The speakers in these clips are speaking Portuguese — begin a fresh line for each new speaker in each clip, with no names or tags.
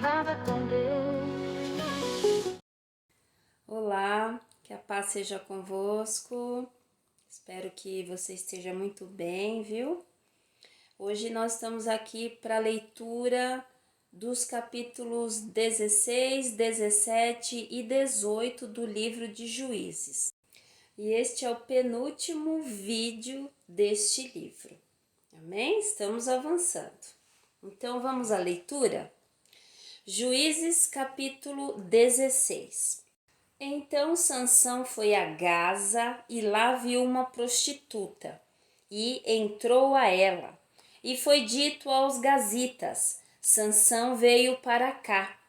Palavra com Deus.
Olá, que a paz seja convosco. Espero que você esteja muito bem, viu? Hoje nós estamos aqui para a leitura dos capítulos 16, 17 e 18 do livro de Juízes. E este é o penúltimo vídeo deste livro. Amém? Estamos avançando. Então vamos à leitura? Juízes capítulo 16. Então Sansão foi a Gaza e lá viu uma prostituta e entrou a ela. E foi dito aos gazitas: Sansão veio para cá.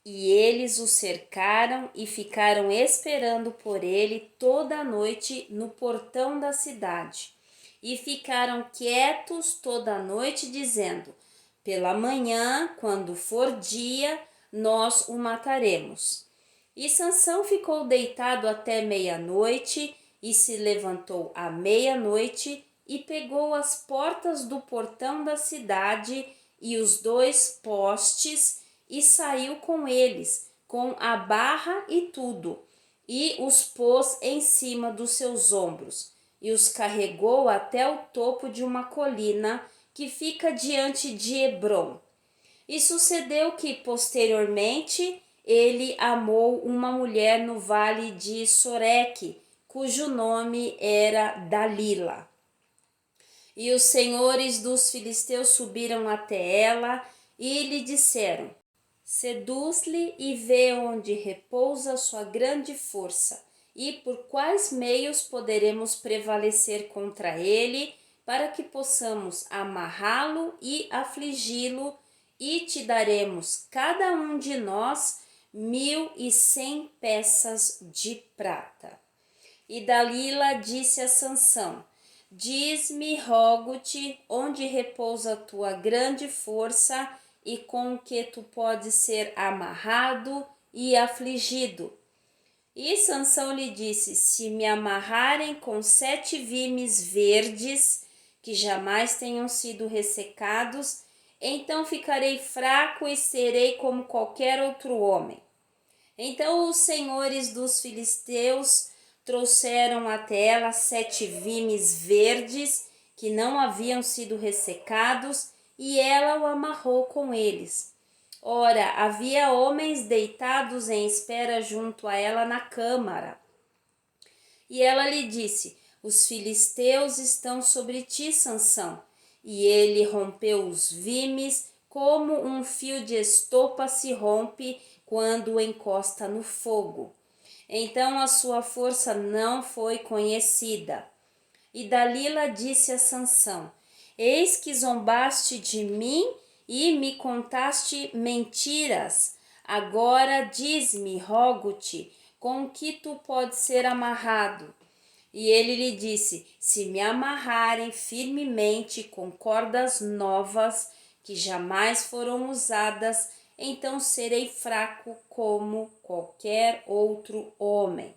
E eles o cercaram e ficaram esperando por ele toda a noite no portão da cidade. E ficaram quietos toda a noite, dizendo: pela manhã, quando for dia, nós o mataremos. E Sansão ficou deitado até meia-noite e se levantou à meia-noite e pegou as portas do portão da cidade e os 2 postes e saiu com eles, com a barra e tudo, e os pôs em cima dos seus ombros e os carregou até o topo de uma colina que fica diante de Hebrom. E sucedeu que, posteriormente, ele amou uma mulher no vale de Soreque, cujo nome era Dalila. E os senhores dos filisteus subiram até ela e lhe disseram: seduz-lhe e vê onde repousa sua grande força, e por quais meios poderemos prevalecer contra ele, para que possamos amarrá-lo e afligi-lo, e te daremos cada um de nós 1.100 peças de prata. E Dalila disse a Sansão: diz-me, rogo-te, onde repousa a tua grande força e com que tu podes ser amarrado e afligido. E Sansão lhe disse: se me amarrarem com 7 vimes verdes, que jamais tenham sido ressecados, então ficarei fraco e serei como qualquer outro homem. Então os senhores dos filisteus trouxeram até ela 7 vimes verdes que não haviam sido ressecados, e ela o amarrou com eles. Ora, havia homens deitados em espera junto a ela na câmara. E ela lhe disse: os filisteus estão sobre ti, Sansão. E ele rompeu os vimes, como um fio de estopa se rompe quando o encosta no fogo. Então a sua força não foi conhecida. E Dalila disse a Sansão: eis que zombaste de mim e me contaste mentiras. Agora diz-me, rogo-te, com que tu podes ser amarrado. E ele lhe disse: se me amarrarem firmemente com cordas novas, que jamais foram usadas, então serei fraco como qualquer outro homem.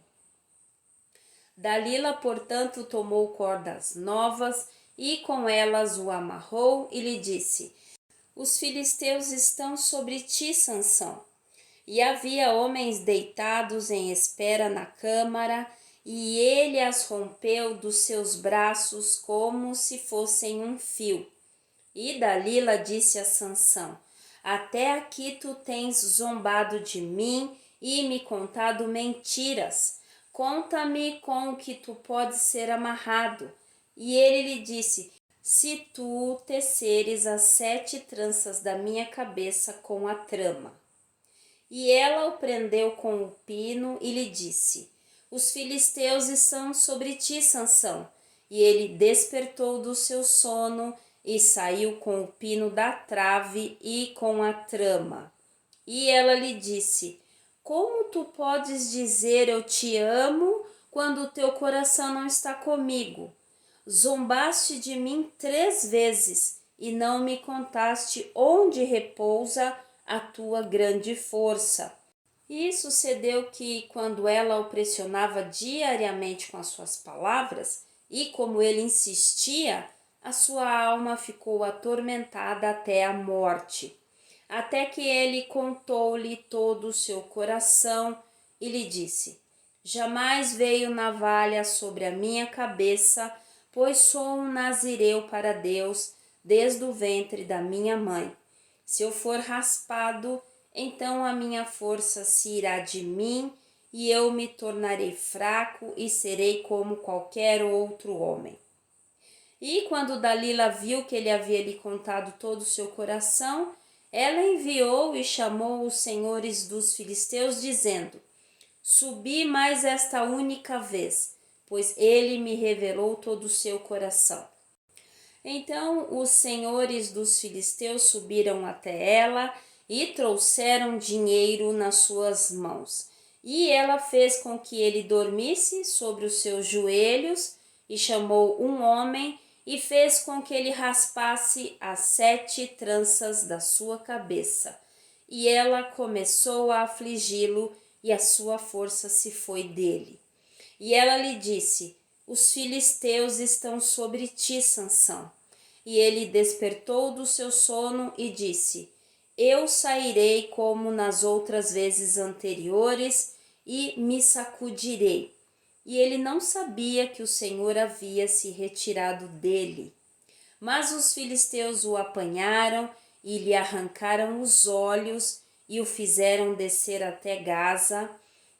Dalila, portanto, tomou cordas novas e com elas o amarrou e lhe disse: os filisteus estão sobre ti, Sansão. E havia homens deitados em espera na câmara, e ele as rompeu dos seus braços como se fossem um fio. E Dalila disse a Sansão: até aqui tu tens zombado de mim e me contado mentiras. Conta-me com o que tu podes ser amarrado. E ele lhe disse: se tu teceres as 7 tranças da minha cabeça com a trama. E ela o prendeu com o pino e lhe disse: os filisteus estão sobre ti, Sansão. E ele despertou do seu sono e saiu com o pino da trave e com a trama. E ela lhe disse: como tu podes dizer eu te amo quando o teu coração não está comigo? Zombaste de mim 3 vezes e não me contaste onde repousa a tua grande força. E sucedeu que, quando ela o pressionava diariamente com as suas palavras, e como ele insistia, a sua alma ficou atormentada até a morte. até que ele contou-lhe todo o seu coração e lhe disse: Jamais veio navalha sobre a minha cabeça, pois sou um nazireu para Deus desde o ventre da minha mãe. Se eu for raspado, então a minha força se irá de mim e eu me tornarei fraco e serei como qualquer outro homem. E quando Dalila viu que ele havia lhe contado todo o seu coração, ela enviou e chamou os senhores dos filisteus, dizendo: Subi mais esta única vez, pois ele me revelou todo o seu coração. Então os senhores dos filisteus subiram até ela e trouxeram dinheiro nas suas mãos. E ela fez com que ele dormisse sobre os seus joelhos e chamou um homem e fez com que ele raspasse as 7 tranças da sua cabeça. E ela começou a afligi-lo e a sua força se foi dele. E ela lhe disse: Os filisteus estão sobre ti, Sansão. E ele despertou do seu sono e disse: Eu sairei como nas outras vezes anteriores e me sacudirei. E ele não sabia que o Senhor havia se retirado dele. Mas os filisteus o apanharam e lhe arrancaram os olhos e o fizeram descer até Gaza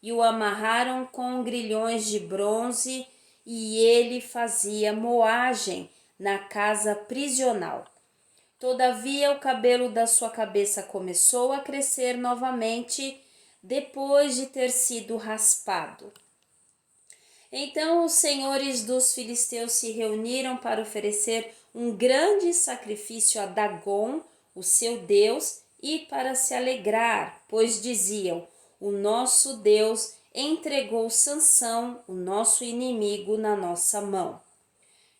e o amarraram com grilhões de bronze e ele fazia moagem na casa prisional. Todavia o cabelo da sua cabeça começou a crescer novamente depois de ter sido raspado. Então os senhores dos filisteus se reuniram para oferecer um grande sacrifício a Dagom, o seu deus, e para se alegrar, pois diziam: O nosso Deus entregou Sansão, o nosso inimigo, na nossa mão.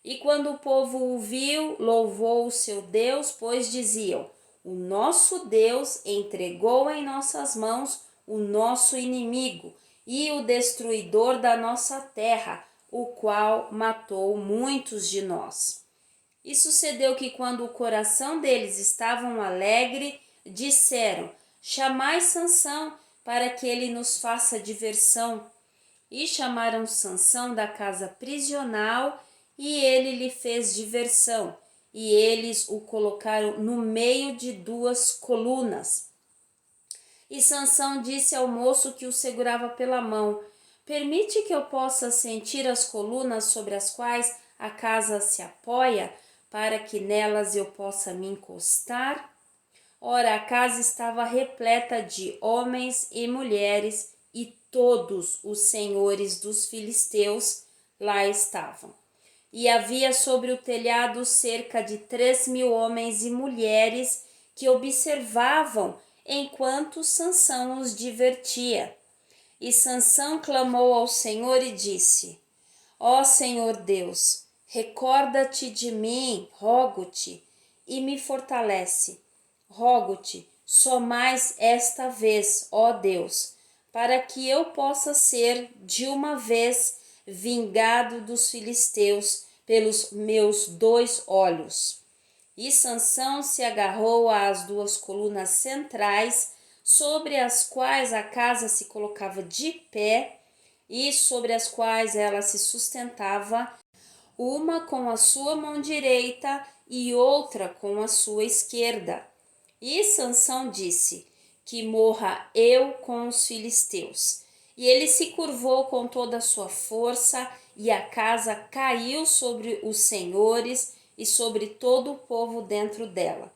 E quando o povo o viu, louvou o seu Deus, pois diziam: O nosso Deus entregou em nossas mãos o nosso inimigo e o destruidor da nossa terra, o qual matou muitos de nós. E sucedeu que quando o coração deles estava alegre, disseram: Chamai Sansão para que ele nos faça diversão. E chamaram Sansão da casa prisional e ele lhe fez diversão. E eles o colocaram no meio de 2 colunas. E Sansão disse ao moço que o segurava pela mão: Permite que eu possa sentir as colunas sobre as quais a casa se apoia, para que nelas eu possa me encostar? Ora, a casa estava repleta de homens e mulheres, e todos os senhores dos filisteus lá estavam. E havia sobre o telhado cerca de 3.000 homens e mulheres que observavam enquanto Sansão os divertia. E Sansão clamou ao Senhor e disse: Ó Senhor Deus, recorda-te de mim, rogo-te, e me fortalece. Rogo-te, só mais esta vez, ó Deus, para que eu possa ser de uma vez vingado dos filisteus pelos meus 2 olhos. E Sansão se agarrou às 2 colunas centrais, sobre as quais a casa se colocava de pé e sobre as quais ela se sustentava, uma com a sua mão direita e outra com a sua esquerda. E Sansão disse: Que morra eu com os filisteus. E ele se curvou com toda a sua força, e a casa caiu sobre os senhores e sobre todo o povo dentro dela.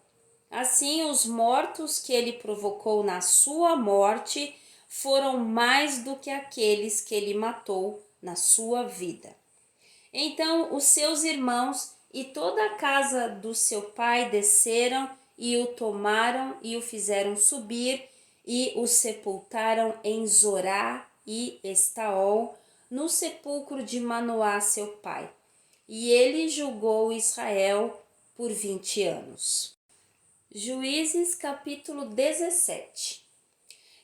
Assim, os mortos que ele provocou na sua morte foram mais do que aqueles que ele matou na sua vida. Então os seus irmãos e toda a casa do seu pai desceram e o tomaram e o fizeram subir e o sepultaram em Zorá e Estaol, no sepulcro de Manoá, seu pai. E ele julgou Israel por 20 anos. Juízes capítulo 17.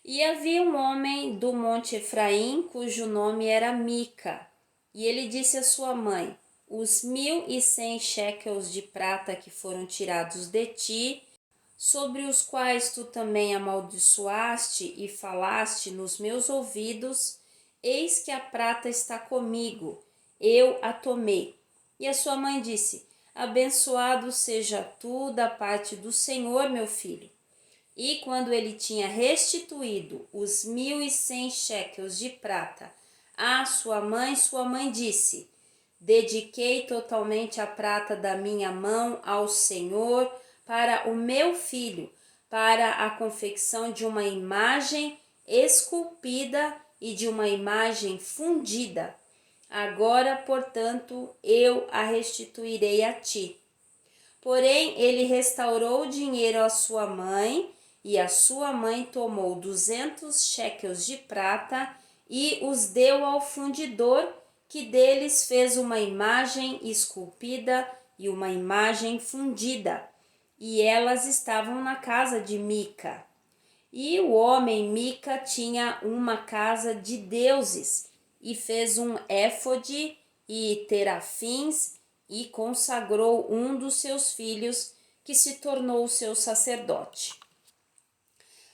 E havia um homem do monte Efraim, cujo nome era Mica, e ele disse à sua mãe: Os 1.100 shekels de prata que foram tirados de ti, sobre os quais tu também amaldiçoaste e falaste nos meus ouvidos, eis que a prata está comigo, eu a tomei. E a sua mãe disse: Abençoado seja tu da parte do Senhor, meu filho. E quando ele tinha restituído os 1.100 shekels de prata à sua mãe disse: Dediquei totalmente a prata da minha mão ao Senhor para o meu filho, para a confecção de uma imagem esculpida e de uma imagem fundida. Agora, portanto, eu a restituirei a ti. Porém, ele restaurou o dinheiro à sua mãe, e a sua mãe tomou 200 shekels de prata e os deu ao fundidor, que deles fez uma imagem esculpida e uma imagem fundida. E elas estavam na casa de Mica. E o homem Mica tinha uma casa de deuses, e fez um éfode e terafins, e consagrou um dos seus filhos, que se tornou seu sacerdote.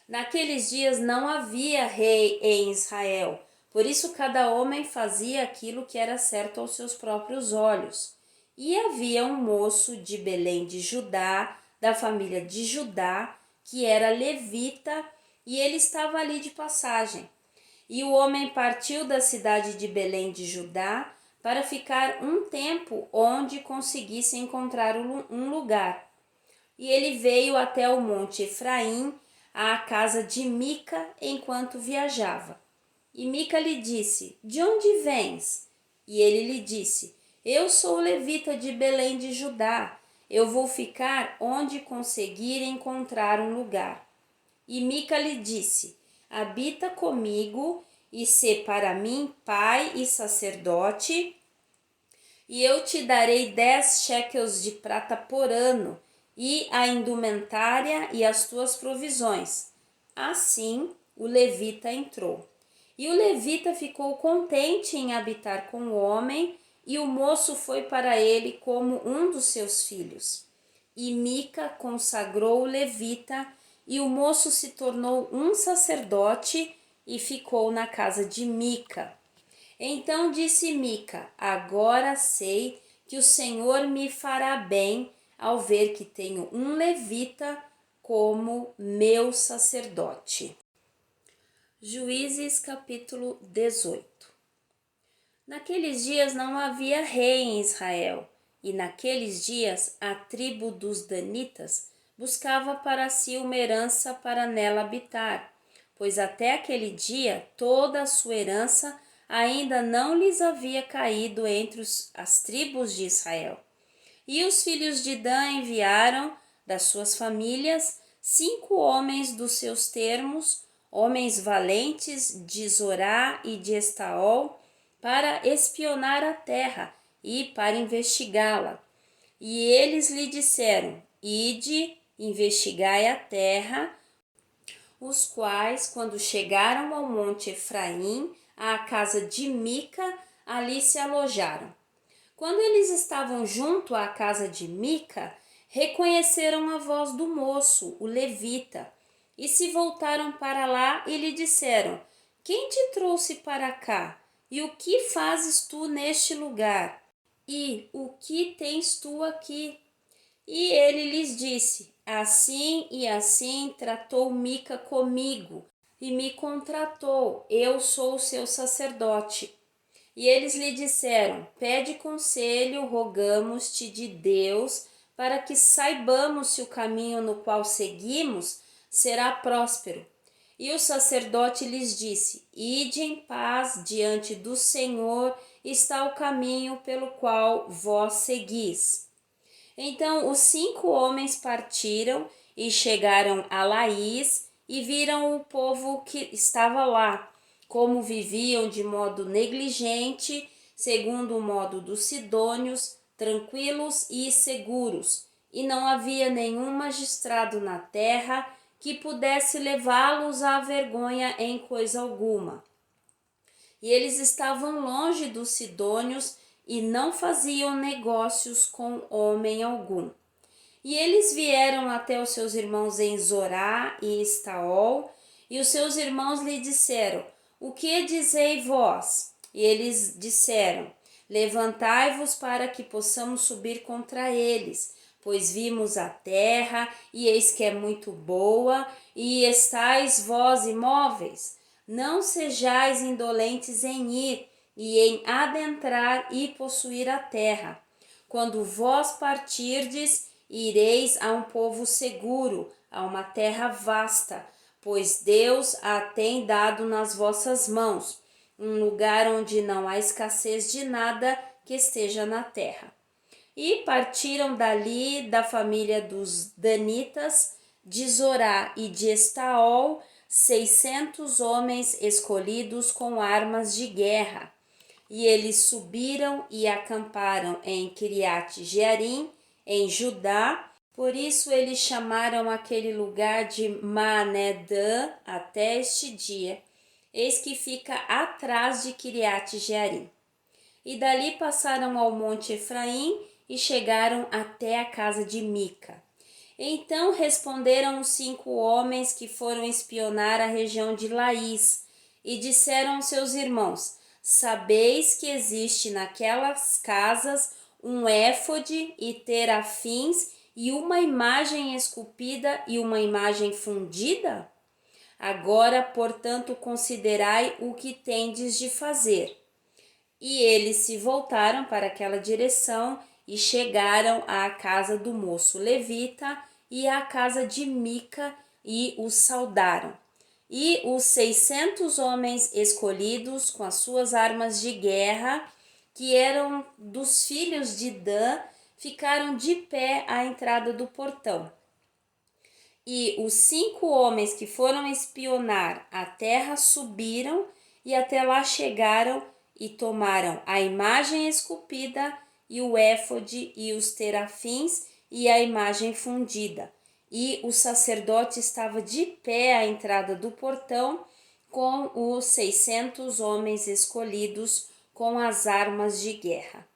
Naqueles dias não havia rei em Israel, por isso cada homem fazia aquilo que era certo aos seus próprios olhos. E havia um moço de Belém de Judá, da família de Judá, que era levita, e ele estava ali de passagem. E o homem partiu da cidade de Belém de Judá para ficar um tempo onde conseguisse encontrar um lugar. E ele veio até o monte Efraim, à casa de Mica, enquanto viajava. E Mica lhe disse: De onde vens? E ele lhe disse: Eu sou levita de Belém de Judá. Eu vou ficar onde conseguir encontrar um lugar. E Mica lhe disse: Habita comigo e sê para mim pai e sacerdote, e eu te darei 10 shekels de prata por ano, e a indumentária e as tuas provisões. Assim o levita entrou. E o levita ficou contente em habitar com o homem, e o moço foi para ele como um dos seus filhos. E Mica consagrou o levita, e o moço se tornou um sacerdote e ficou na casa de Mica. Então disse Mica: Agora sei que o Senhor me fará bem ao ver que tenho um levita como meu sacerdote. Juízes capítulo 18. Naqueles dias não havia rei em Israel, e naqueles dias a tribo dos danitas buscava para si uma herança para nela habitar, pois até aquele dia toda a sua herança ainda não lhes havia caído entre as tribos de Israel. E os filhos de Dan enviaram das suas famílias 5 homens dos seus termos, homens valentes de Zorá e de Estaol, para espionar a terra e para investigá-la. E eles lhe disseram: Ide, investigai a terra, os quais, quando chegaram ao monte Efraim, à casa de Mica, ali se alojaram. Quando eles estavam junto à casa de Mica, reconheceram a voz do moço, o levita, e se voltaram para lá e lhe disseram: Quem te trouxe para cá? E o que fazes tu neste lugar? E o que tens tu aqui? E ele lhes disse: Assim e assim tratou Mica comigo, e me contratou, eu sou o seu sacerdote. E eles lhe disseram: Pede conselho, rogamos-te de Deus, para que saibamos se o caminho no qual seguimos será próspero. E o sacerdote lhes disse: Ide em paz, diante do Senhor está o caminho pelo qual vós seguis. Então os 5 homens partiram e chegaram a Laís e viram o povo que estava lá, como viviam de modo negligente, segundo o modo dos sidônios, tranquilos e seguros, e não havia nenhum magistrado na terra que pudesse levá-los à vergonha em coisa alguma. E eles estavam longe dos sidônios e não faziam negócios com homem algum. E eles vieram até os seus irmãos em Zorá e Estaol, e os seus irmãos lhe disseram: O que dizei vós? E eles disseram: Levantai-vos para que possamos subir contra eles, pois vimos a terra, e eis que é muito boa, e estáis vós imóveis. Não sejais indolentes em ir e em adentrar e possuir a terra. Quando vós partirdes, ireis a um povo seguro, a uma terra vasta, pois Deus a tem dado nas vossas mãos, um lugar onde não há escassez de nada que esteja na terra. E partiram dali da família dos Danitas, de Zorá e de Estaol, 600 homens escolhidos com armas de guerra. E eles subiram e acamparam em Kiriat Jearim, em Judá. Por isso eles chamaram aquele lugar de Maanedã até este dia. Eis que fica atrás de Kiriat Jearim. E dali passaram ao monte Efraim e chegaram até a casa de Mica. Então responderam os 5 homens que foram espionar a região de Laís e disseram aos seus irmãos: Sabeis que existe naquelas casas um éfode e terafins e uma imagem esculpida e uma imagem fundida? Agora, portanto, considerai o que tendes de fazer. E eles se voltaram para aquela direção e chegaram à casa do moço levita e à casa de Mica e os saudaram. E os 600 homens escolhidos com as suas armas de guerra, que eram dos filhos de Dan, ficaram de pé à entrada do portão. E os 5 homens que foram espionar a terra subiram e até lá chegaram e tomaram a imagem esculpida e o éfode e os terafins e a imagem fundida. E o sacerdote estava de pé à entrada do portão com os 600 homens escolhidos com as armas de guerra.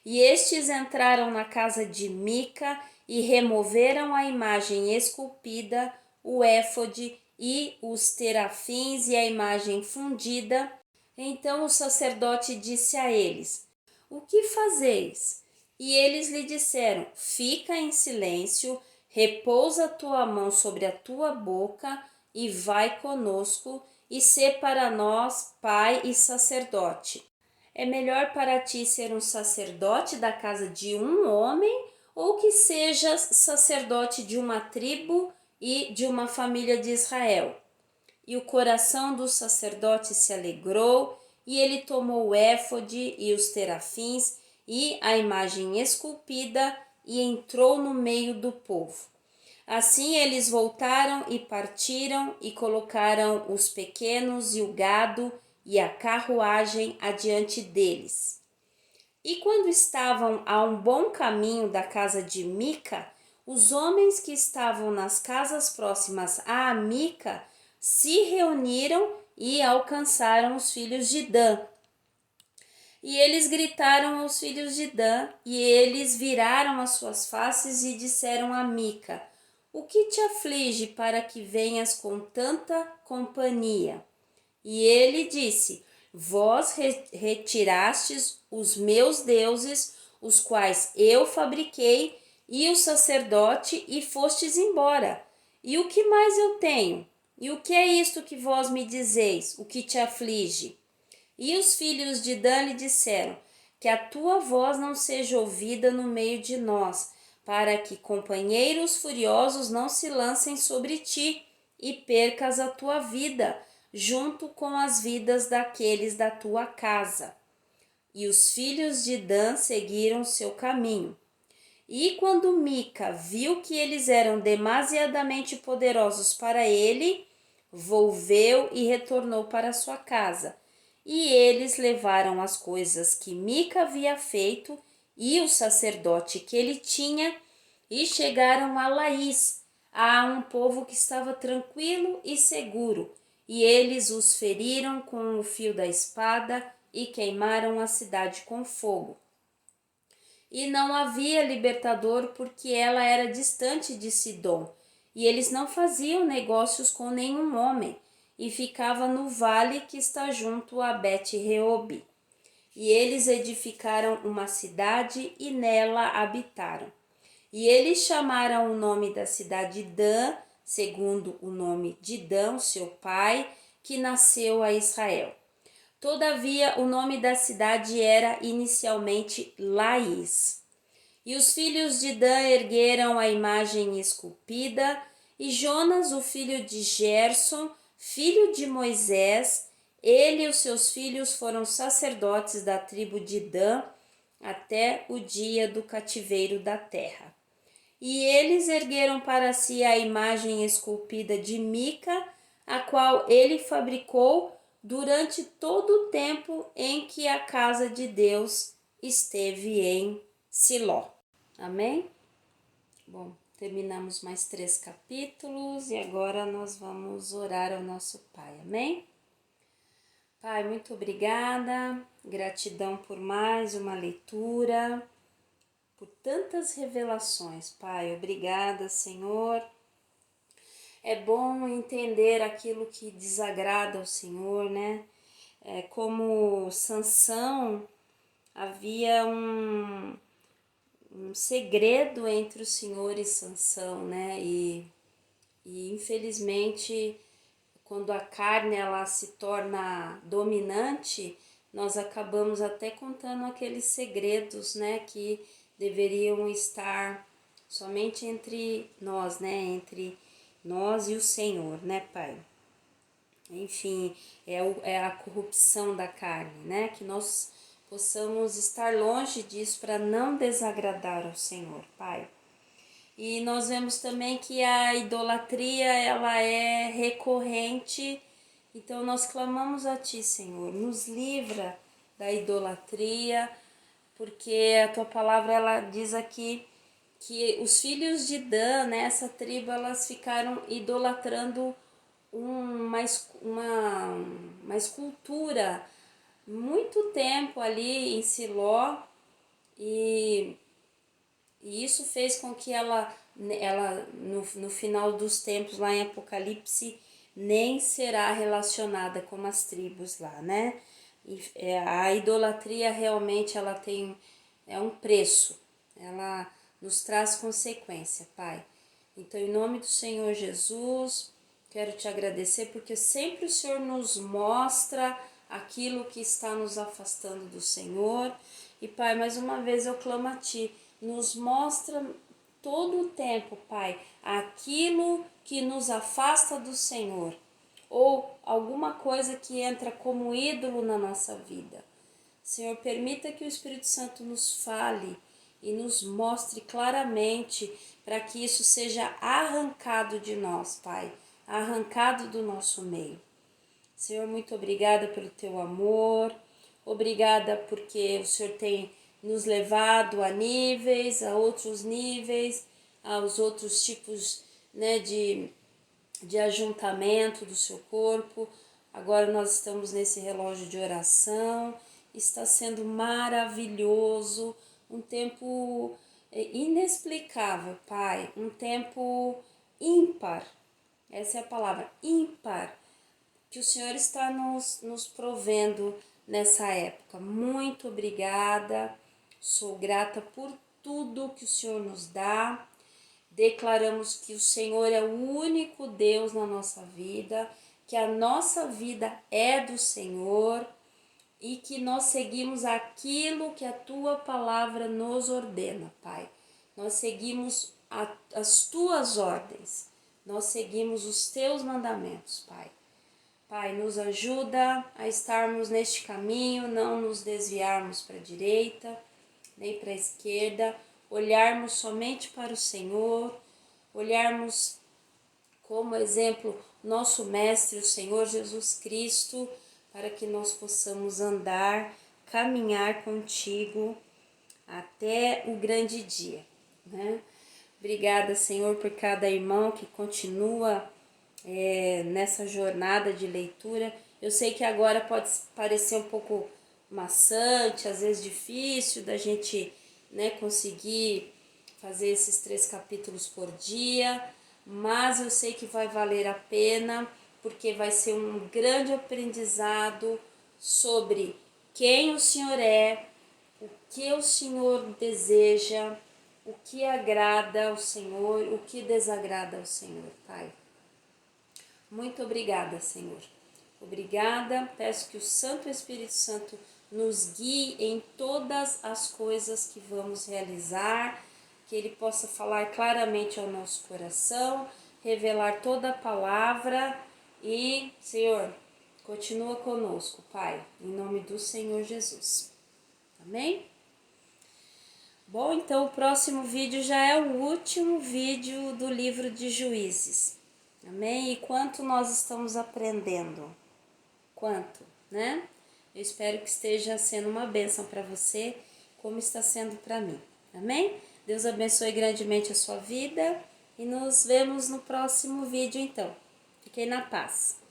E estes entraram na casa de Mica e removeram a imagem esculpida, o éfode e os terafins e a imagem fundida. Então o sacerdote disse a eles: O que fazeis? E eles lhe disseram: Fica em silêncio, repousa a tua mão sobre a tua boca e vai conosco, e sê para nós pai e sacerdote. É melhor para ti ser um sacerdote da casa de um homem ou que sejas sacerdote de uma tribo e de uma família de Israel? E o coração do sacerdote se alegrou, e ele tomou o éfode e os terafins e a imagem esculpida e entrou no meio do povo. Assim eles voltaram e partiram e colocaram os pequenos e o gado e a carruagem adiante deles. E quando estavam a um bom caminho da casa de Mica, os homens que estavam nas casas próximas a Mica se reuniram e alcançaram os filhos de Dan. E eles gritaram aos filhos de Dan, e eles viraram as suas faces e disseram a Mica: O que te aflige para que venhas com tanta companhia? E ele disse: Vós retirastes os meus deuses, os quais eu fabriquei, e o sacerdote, e fostes embora. E o que mais eu tenho? E o que é isto que vós me dizeis, o que te aflige? E os filhos de Dan lhe disseram: Que a tua voz não seja ouvida no meio de nós, para que companheiros furiosos não se lancem sobre ti e percas a tua vida, junto com as vidas daqueles da tua casa. E os filhos de Dan seguiram seu caminho. E quando Mica viu que eles eram demasiadamente poderosos para ele, volveu e retornou para sua casa. E eles levaram as coisas que Mica havia feito e o sacerdote que ele tinha, e chegaram a Laís, a um povo que estava tranquilo e seguro, e eles os feriram com o fio da espada e queimaram a cidade com fogo. e não havia libertador porque ela era distante de Sidom, e eles não faziam negócios com nenhum homem, e ficava no vale que está junto a Bet-Reob. E eles edificaram uma cidade e nela habitaram. E eles chamaram o nome da cidade Dan, segundo o nome de Dan, seu pai, que nasceu a Israel. Todavia, o nome da cidade era inicialmente Laís. E os filhos de Dan ergueram a imagem esculpida, e Jonas, o filho de Gerson, filho de Moisés, ele e os seus filhos foram sacerdotes da tribo de Dan até o dia do cativeiro da terra. E eles ergueram para si a imagem esculpida de Mica, a qual ele fabricou durante todo o tempo em que a casa de Deus esteve em Siló. Amém? Bom, terminamos mais 3 capítulos e agora nós vamos orar ao nosso Pai. Amém? Pai, muito obrigada, gratidão por mais uma leitura, por tantas revelações, Pai. Obrigada, Senhor. É bom entender aquilo que desagrada ao Senhor, né? Como Sansão, havia um segredo entre o Senhor e Sansão, né? E infelizmente, quando a carne ela se torna dominante, nós acabamos até contando aqueles segredos, né? Que deveriam estar somente entre nós, né? Entre nós e o Senhor, né, Pai? Enfim, é a corrupção da carne, né? Que nós possamos estar longe disso para não desagradar ao Senhor, Pai. E nós vemos também que a idolatria, ela é recorrente, então nós clamamos a Ti, Senhor, nos livra da idolatria, porque a Tua palavra, ela diz aqui que os filhos de Dan, né, essa tribo, elas ficaram idolatrando uma escultura muito tempo ali em Siló, e isso fez com que ela no final dos tempos, lá em Apocalipse, nem será relacionada com as tribos lá, né? A idolatria realmente ela tem um preço, ela nos traz consequência, Pai. Então, em nome do Senhor Jesus, quero te agradecer porque sempre o Senhor nos mostra aquilo que está nos afastando do Senhor. E, Pai, mais uma vez eu clamo a Ti, nos mostra todo o tempo, Pai, aquilo que nos afasta do Senhor ou alguma coisa que entra como ídolo na nossa vida. Senhor, permita que o Espírito Santo nos fale e nos mostre claramente para que isso seja arrancado de nós, Pai, arrancado do nosso meio. Senhor, muito obrigada pelo teu amor, obrigada porque o Senhor tem nos levado a níveis, a outros níveis, aos outros tipos, né, de ajuntamento do seu corpo. Agora nós estamos nesse relógio de oração, está sendo maravilhoso, um tempo inexplicável, Pai, um tempo ímpar, essa é a palavra, ímpar, que o Senhor está nos provendo nessa época. Muito obrigada, sou grata por tudo que o Senhor nos dá. Declaramos que o Senhor é o único Deus na nossa vida, que a nossa vida é do Senhor e que nós seguimos aquilo que a Tua palavra nos ordena, Pai. Nós seguimos as Tuas ordens, nós seguimos os Teus mandamentos, Pai. Pai, nos ajuda a estarmos neste caminho, não nos desviarmos para a direita, nem para a esquerda, olharmos somente para o Senhor, olharmos como exemplo nosso Mestre, o Senhor Jesus Cristo, para que nós possamos andar, caminhar contigo até o grande dia, né? Obrigada, Senhor, por cada irmão que continua nessa jornada de leitura. Eu sei que agora pode parecer um pouco maçante, às vezes difícil da gente né, conseguir fazer esses 3 capítulos por dia, mas eu sei que vai valer a pena, porque vai ser um grande aprendizado sobre quem o Senhor é, o que o Senhor deseja, o que agrada ao Senhor, o que desagrada ao Senhor, Pai. Muito obrigada, Senhor. Obrigada, peço que o Santo Espírito Santo nos guie em todas as coisas que vamos realizar, que Ele possa falar claramente ao nosso coração, revelar toda a palavra e, Senhor, continua conosco, Pai, em nome do Senhor Jesus. Amém? Bom, então o próximo vídeo já é o último vídeo do livro de Juízes. Amém? E quanto nós estamos aprendendo? Quanto, né? Eu espero que esteja sendo uma bênção para você, como está sendo para mim. Amém? Deus abençoe grandemente a sua vida e nos vemos no próximo vídeo então. Fiquem na paz.